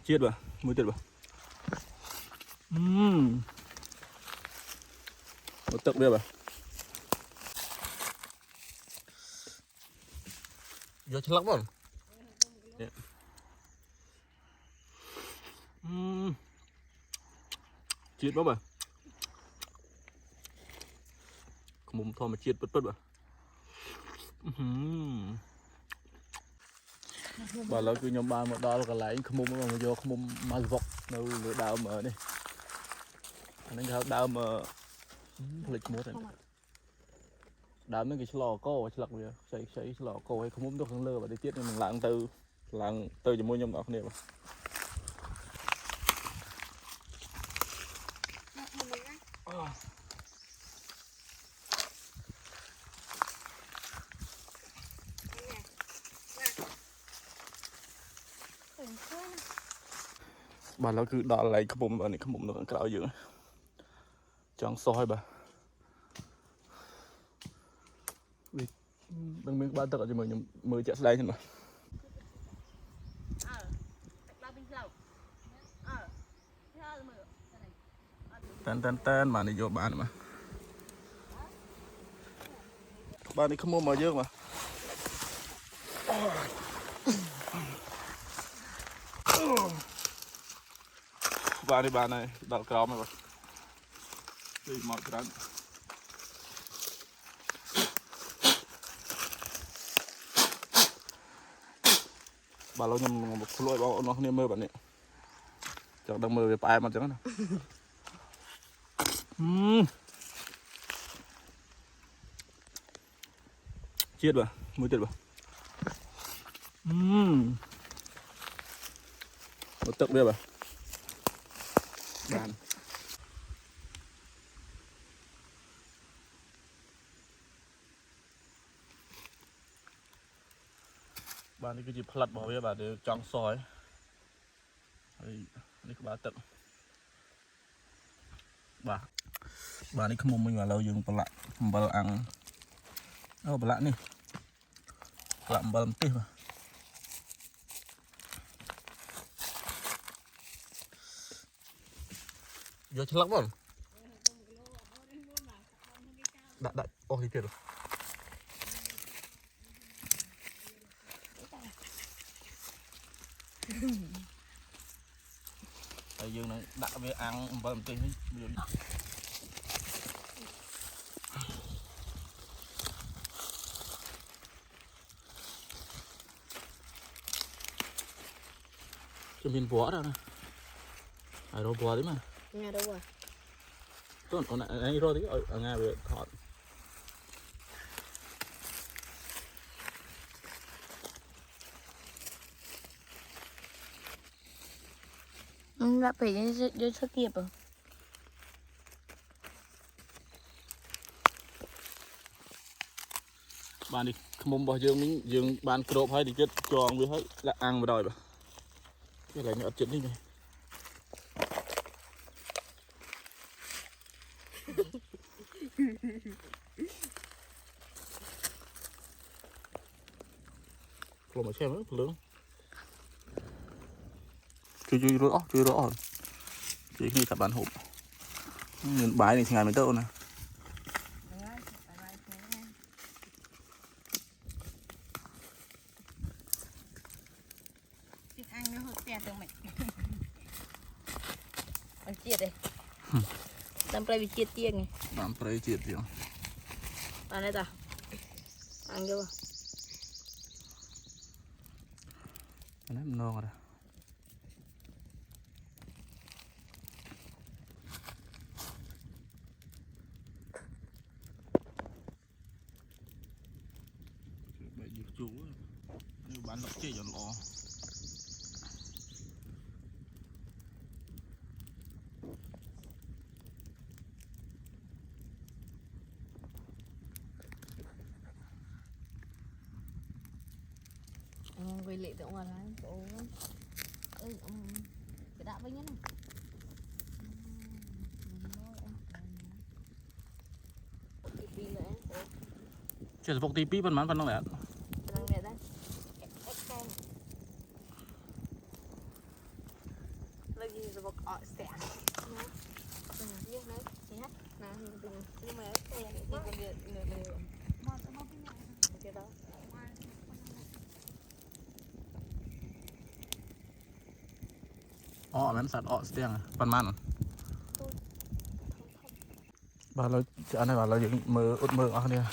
Chết bà, mới chết bà. Một tấc bia bà. Giờ chắc lắm không? Chết quá bà. Không muốn thôi mà chết bứt bứt bà. Bà là cứ nhóm ba một đó là cái lại không muốn mà vô không muốn mà vọc đâu lửa đào mở đi. Anh ấy đào mở lịch một này. Đào mấy cái lò cô chắc bây giờ xây lò cô hay không muốn được thằng lơ và đi tiết nên mình lạng từ cho mua nhóm đó không đẹp. Bà nó cứ đo lại cái bụng bà này, cái bụng nó cào dữ chẳng soi bà đừng biết ba tật cho mình mười chạy đây thôi mà tên mà này vô bán mà bà này không mua mà dương mà bà này đặt cao mà đi mọi cái đó bà lâu nhầm một lỗi bảo nó không mơ bạn này chẳng đang mơ về bài mà chẳng nào chết bà mới chết bà một tấc bia bà bàn bạn cái gì phật bảo với bà để trắng soi đây cái bà tận bà này không mình vào lâu dừng bà ăn đâu bà lạ nè làm bà làm tê mà giờ chắc lắm không đã ô thì chết rồi tại dương này đã về ăn bà làm tê cho mình bó đâu nè ai đâu bó đấy mà nghe đâu rồi tuần còn này rồi thì ở nhà về thọt đã phải đi xuất nghiệp rồi bạn đi không bao dương bạn cột hay thì chết tròn với hết là ăn vào đời mà cái này nó chết đi này còn mà xem rất lớn chưa rõ chỉ khi các bạn hộp nhìn bài này ngày mới tao nè ăn nó hơi tè từ mày ăn chiết đây làm phải bị chiết tiền này làm phải chiết tiền ăn đây ta ăn vô cái này non rồi bảy dược chú nếu bán lọc chơi cho lọ về lệ tượng ngoài này chỗ ơi cái đạm với nhá này cái pin này 76 tí pí phần nó lẹ Nang dia dah. Kan. Lagi sebab stek. Iya, nah. Ya. Nah, ini mah kayak ini dia ini. Oke tau.มันสัตว์อ้อเสียงphầnมันบ้านเราจะอันไหนบ้านเราอย่างมืออุดมืออ่ะเนี่ย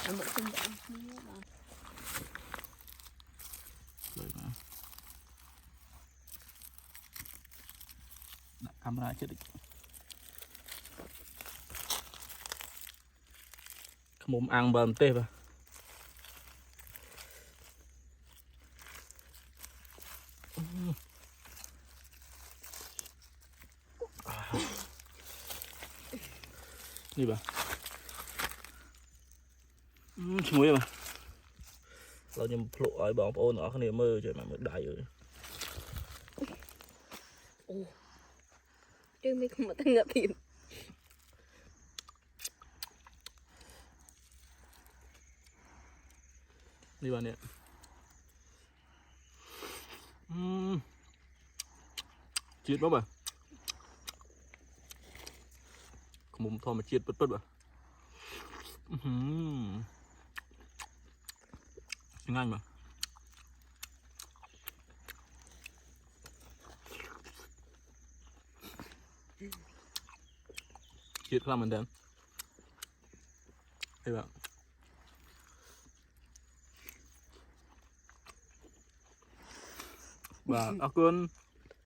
Ăn một sinh dạng như mà. เลยนะđặt camera chết đi không ăn bờm tê vào đi bà chuối màเรายังโผล่ไอ้บองโอนออกข้างนี้มือจะมามือได้อยู่ Chứ mình không có tăng ngập thịt. นี่วันเนี้ยจีดป่ะบ่ขมุมทอมาจีดปึ๊ดๆบ่ง่ายมั้ยจีดข้าวเหมือนเดิมไอ้แบบvà áo cơn